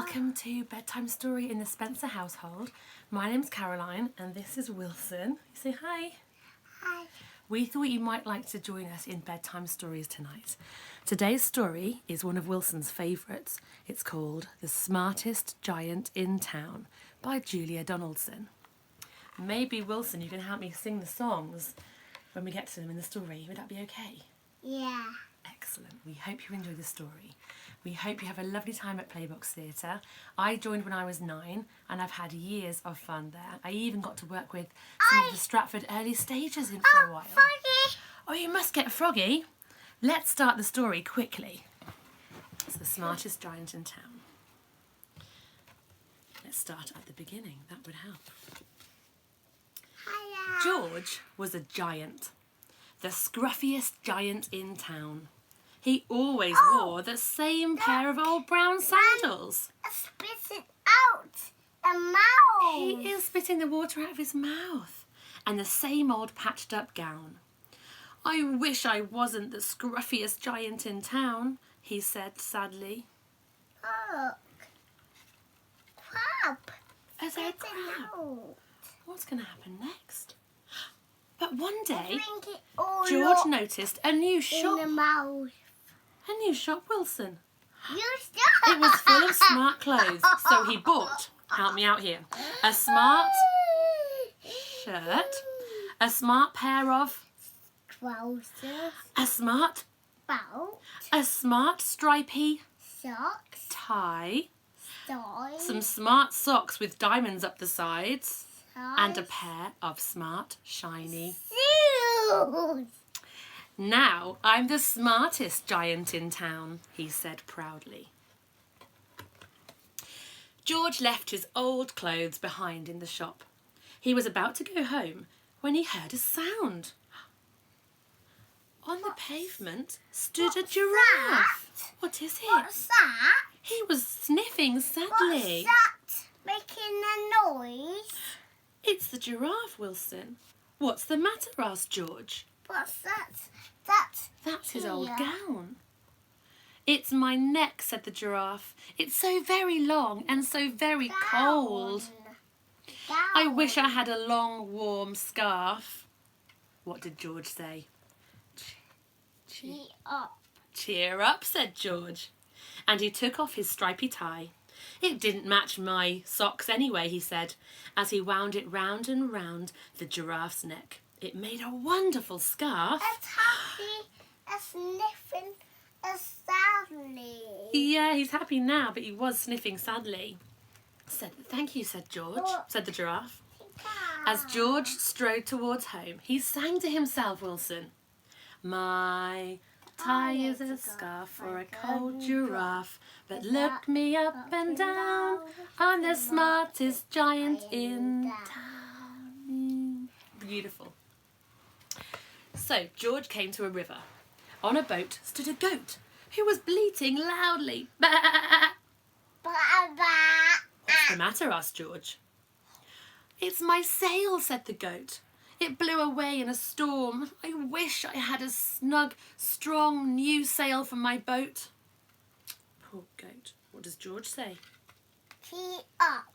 Welcome to Bedtime Story in the Spencer household. My name's Caroline and this is Wilson. Say hi. Hi. We thought you might like to join us in bedtime stories tonight. Today's story is one of Wilson's favourites. It's called The Smartest Giant in Town by Julia Donaldson. Maybe, Wilson, you can help me sing the songs when we get to them in the story. Would that be okay? Yeah. Excellent. We hope you enjoy the story. We hope you have a lovely time at Playbox Theatre. I joined when I was 9 and I've had years of fun there. I even got to work with some of the Stratford early stagers in for a while. Froggy. Oh, you must get froggy. Let's start the story quickly. It's the smartest giant in town. Let's start at the beginning. That would help. Hiya. George was a giant. The scruffiest giant in town. He always wore the same pair of old brown sandals. Spit it out. The mouth. He is spitting the water out of his mouth. And the same old patched up gown. I wish I wasn't the scruffiest giant in town, he said sadly. Look. Crab. Is there a Spit it crab? out. What's going to happen next? But one day, Drink it all George up noticed a new in shop. the mouth. A new shop, Wilson. You stop. It was full of smart clothes, so he bought, help me out here, a smart shirt, a smart pair of, Trousers. a smart, Belt. a smart stripy Socks. tie, Socks. some smart socks with diamonds up the sides, and a pair of smart, shiny. shoes. Now I'm the smartest giant in town, he said proudly. George left his old clothes behind in the shop. He was about to go home when he heard a sound. On the pavement stood a What's giraffe. that? What is it? What's that? He was sniffing sadly. What's that? Making a noise? It's the giraffe, Wilson. What's the matter? Asked George. What's that? That's his old Here. gown. It's my neck, said the giraffe. It's so very long and so very cold. I wish I had a long, warm scarf. What did George say? Cheer up, said George. And he took off his stripy tie. It didn't match my socks anyway, he said, as he wound it round and round the giraffe's neck. It made a wonderful scarf. It's happy, it's sniffing, it's sadly. Yeah, he's happy now, but he was sniffing sadly. Thank you, said George, said the giraffe. As George strode towards home, he sang to himself, Wilson. My tie is a scarf for a cold giraffe, but look me up and down, I'm the smartest giant in town. Beautiful. So George came to a river. On a boat stood a goat who was bleating loudly. Bah! What's the matter? Asked George. It's my sail, said the goat. It blew away in a storm. I wish I had a snug, strong new sail for my boat. Poor goat. What does George say? Cheer up.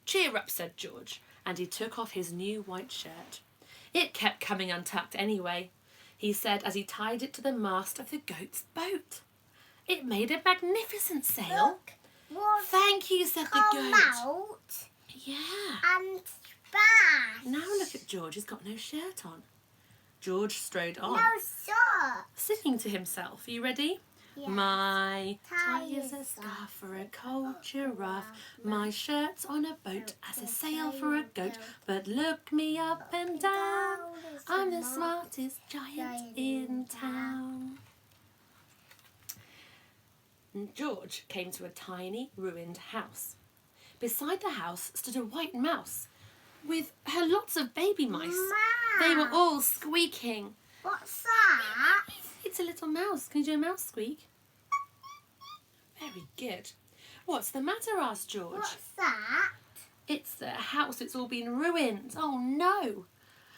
Cheer up, said George, and he took off his new white shirt. It kept coming untucked anyway, he said as he tied it to the mast of the goat's boat. It made a magnificent sail. Look, Thank you, said the goat. out Yeah. and back. Now look at George, he's got no shirt on. George strode on, No shirt. singing to himself. Are you ready? Yeah. My tie is a scarf for a cold giraffe. My shirt's on a boat as a sail for a goat. But look me up and down, I'm the smartest giant in town. And George came to a tiny ruined house. Beside the house stood a white mouse with her lots of baby mice. They were all squeaking. What's that? It's a little mouse. Can you do a mouse squeak? Very good. What's the matter? Asked George. What's that? It's the house. It's all been ruined. Oh no.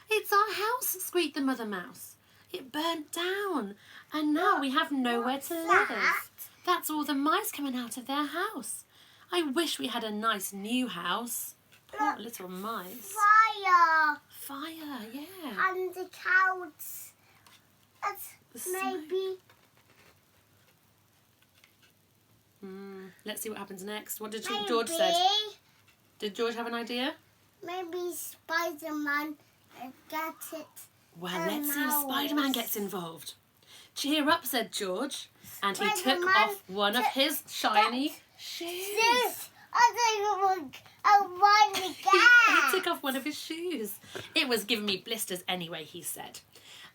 It's our house, squeaked the mother mouse. It burnt down and now we have nowhere to live. that? That's all the mice coming out of their house. I wish we had a nice new house. Poor little mice. Fire. Fire, yeah. And the clouds. The Maybe. Let's see what happens next. What did Maybe. George say? Did George have an idea? Maybe Spider-Man gets it. Well, let's see if Spider-Man gets involved. Cheer up, said George. And he took off one of his shiny shoes. I want again. He took off one of his shoes. It was giving me blisters anyway, he said.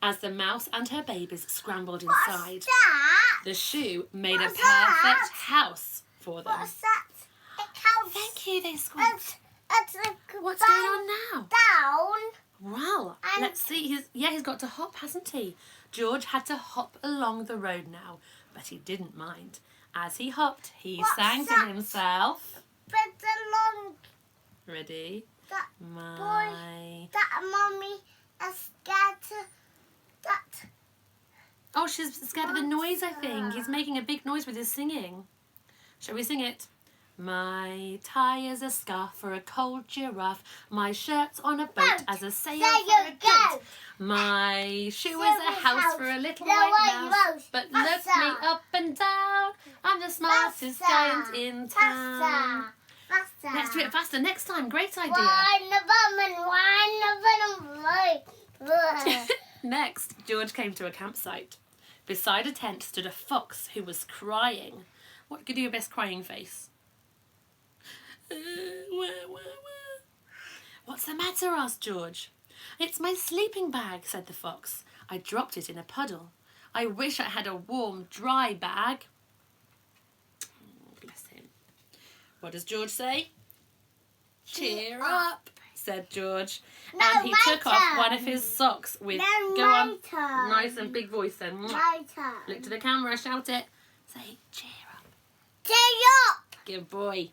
As the mouse and her babies scrambled inside, What's that? the shoe made What's a perfect that? house for them. What's that? It counts. Thank you, they squeaked. It's What's going on now? Down. Well, And- let's see. He's got to hop, hasn't he? George had to hop along the road now, but he didn't mind. As he hopped, he What's sang that? to himself. But the long Ready? that My... that mommy is scared to that. Oh, she's scared of the noise, I think. He's making a big noise with his singing. Shall we sing it? My tie is a scarf for a cold giraffe. My shirt's on a boat as a sail There for a you goat. go. My shoe is a house for a little Little white white mouse. mouse. But look Faster. me up and down. I'm the smartest giant in town. Faster. Let's do it faster next time. Great idea. Next, George came to a campsite. Beside a tent stood a fox who was crying. What could do your best crying face? What's the matter? Asked George. It's my sleeping bag, said the fox. I dropped it in a puddle. I wish I had a warm, dry bag. Oh, bless him. What does George say? Cheer up, said George. No, And he my took off turn. one of his socks with... No, Go on. my turn. Nice and big voice then. My turn. Look to the camera, shout it. Say, cheer up. Cheer up. Good boy.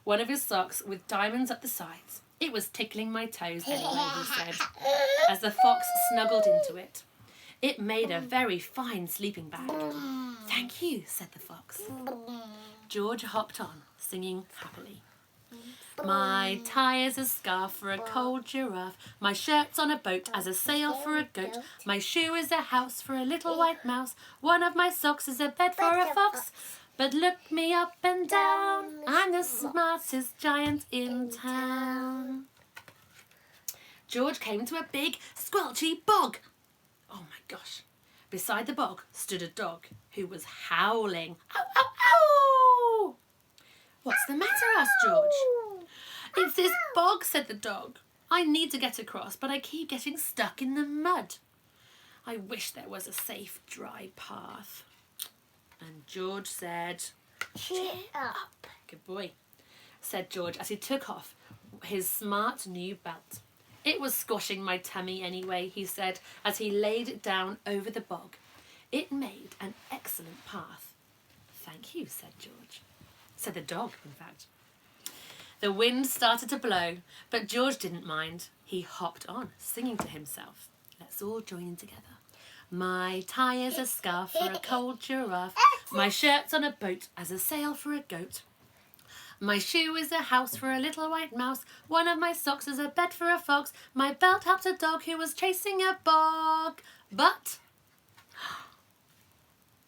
One of his socks with diamonds at the sides. It was tickling my toes anyway, he said, as the fox snuggled into it. It made a very fine sleeping bag. Thank you, said the fox. George hopped on, singing happily. My tie is a scarf for a cold giraffe. My shirt's on a boat as a sail for a goat. My shoe is a house for a little white mouse. One of my socks is a bed for a fox. But look me up and down, I'm the smartest giant in town. George came to a big, squelchy bog. Oh my gosh. Beside the bog stood a dog who was howling. Ow, ow, ow! What's the matter? Asked George. It's this bog, said the dog. I need to get across, but I keep getting stuck in the mud. I wish there was a safe, dry path. And George said, Cheer up. Good boy, said George as he took off his smart new belt. It was squashing my tummy anyway, he said, as he laid it down over the bog. It made an excellent path. Thank you, said George. Said the dog, in fact. The wind started to blow, but George didn't mind. He hopped on, singing to himself. Let's all join in together. My tie is a scarf for a cold giraffe. My shirt's on a boat as a sail for a goat. My shoe is a house for a little white mouse. One of my socks is a bed for a fox. My belt helped a dog who was chasing a bog. But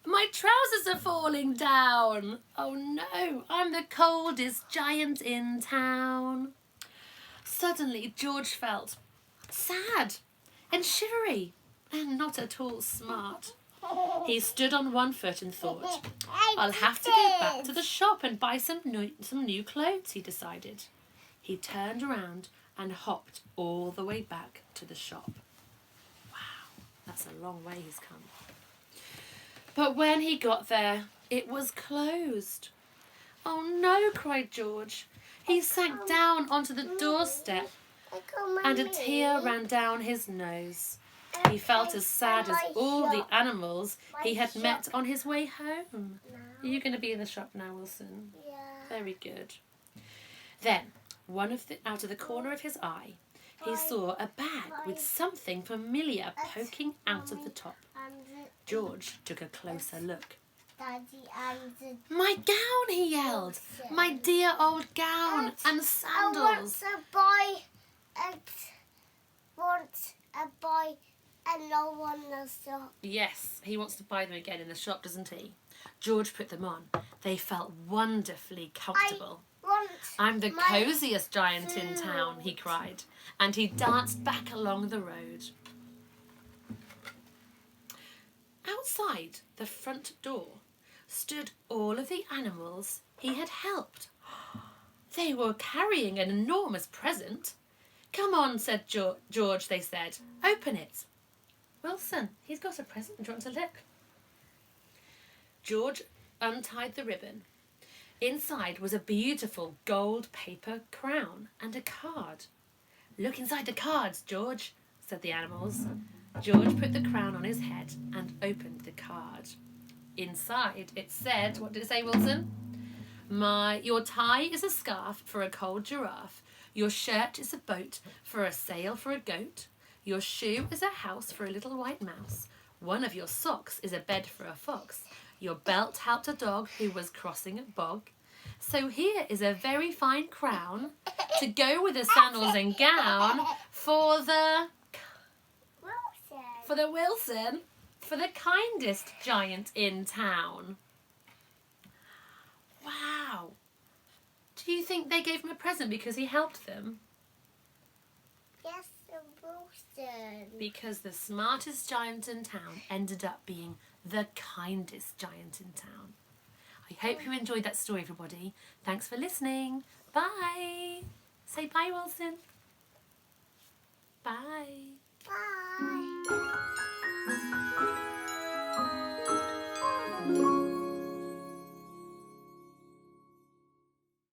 my trousers are falling down. Oh no, I'm the coldest giant in town. Suddenly, George felt sad and shivery and not at all smart. He stood on one foot and thought, I'll have to go back to the shop and buy some new clothes, he decided. He turned around and hopped all the way back to the shop. Wow, that's a long way he's come. But when he got there, it was closed. Oh no, cried George. He sank down onto the doorstep and a tear ran down his nose. He felt as sad as all the animals he had met on his way home. Are you going to be in the shop now, Wilson? Yeah. Very good. Then, out of the corner of his eye, he saw a bag with something familiar poking out of the top. George took a closer look. Daddy and My gown, he yelled. Wilson. My dear old gown and I sandals. want a boy and no one else. Yes, he wants to buy them again in the shop, doesn't he? George put them on. They felt wonderfully comfortable. I'm the cosiest giant in town, he cried, and he danced back along the road. Outside the front door stood all of the animals he had helped. They were carrying an enormous present. Come on, said George, they said. Open it. Wilson, he's got a present. Do you want to look? George untied the ribbon. Inside was a beautiful gold paper crown and a card. Look inside the cards, George, said the animals. George put the crown on his head and opened the card. Inside it said, what did it say, Wilson? Your tie is a scarf for a cold giraffe. Your shirt is a boat for a sail for a goat. Your shoe is a house for a little white mouse. One of your socks is a bed for a fox. Your belt helped a dog who was crossing a bog. So here is a very fine crown to go with the sandals and gown for the Wilson, for the kindest giant in town. Wow. Do you think they gave him a present because he helped them? Yes, Wilson. Because the smartest giant in town ended up being the kindest giant in town. I hope you enjoyed that story, everybody. Thanks for listening. Bye. Say bye, Wilson. Bye. Bye.